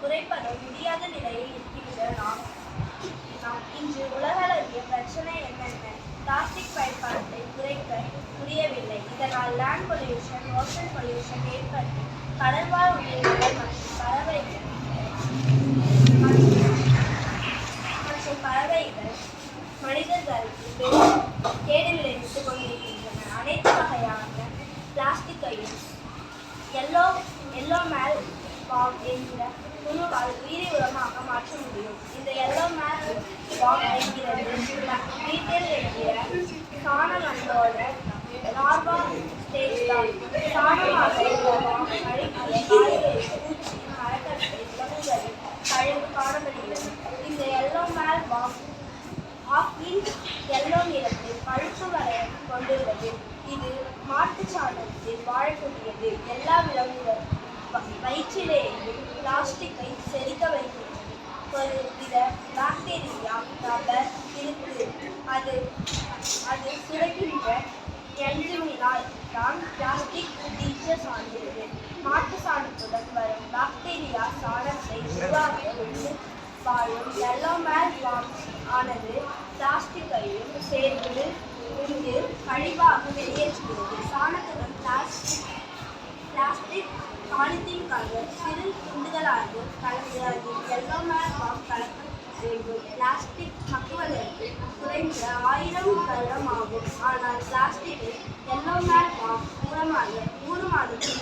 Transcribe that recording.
குறைப்பது முடியாத நிலையில் இருக்கின்ற நாம் இன்று உலகளவிய பிரச்சனை என்னென்ன? பிளாஸ்டிக் பயன்பாட்டை குறைக்க முடியவில்லை. இதனால் லேண்ட் பொல்யூஷன், ஓஷன் பொல்யூஷன் ஏற்பட்டு கடல்வாழ் உயிரினங்கள் மற்றும் பறவைகள் மனிதர்களுக்கு பெரும் கேடு விளைவித்துக் கொண்டிருக்கின்றன. அனைத்து வகையான பிளாஸ்டிக்கையும் எல்லோ மேல் பாம் என்கிற குழுவால் உயிரி உரமாக மாற்ற முடியும். இந்த எல்லோ மேல் பாம் என்கிறது வீட்டில் என்கிற சாணமண்டோட லார்வா ஸ்டேஜ் தான். சாணமாக இந்த பாம் அழுகிய காய்கறி, பூச்சி, மரக்கட்டை, விலங்குகளின் கழிவு காணப்படுகிறது. இந்த எல்லோ மேல் பாம் எல்லோ நிறத்தில் பழுப்பு வரையை கொண்டுள்ளது. இது மாட்டுச் சாணத்தில் வாழக்கூடியது. எல்லா விலங்குகள் வயிற்றிலேயும் பிளாஸ்டிக்கை செரிக்க வைக்கிறது. ஒரு வித பாக்டீரியா ரப்பர் இருக்கு. அது சுரக்கின்ற என்ஜிமினால் தான் பிளாஸ்டிக் டீச்சர்ஸ் ஆகிறது. மாட்டு சாணத்துடன் வரும் பாக்டீரியா சாணத்தை உருவாக்க வாழும் எல்லோ மேல் பாம் ஆனது பிளாஸ்டிக்கையும் சேர்த்து உண்டு கழிவாக வெளியேற்றுகிறது. சாணத்துடன் பிளாஸ்டிக் பாலித்தீன் கவர் சிறு துண்டுகளாக கலந்து அதில் எல்லோ மேல் பாம் கலக்க வேண்டும். பிளாஸ்டிக் மக்குவதற்கு குறைந்த 1000 வருடம் ஆகும். ஆனால் பிளாஸ்டிக்கில் எல்லோ மேல் பாம் மூலமாக 3 மாதத்தில்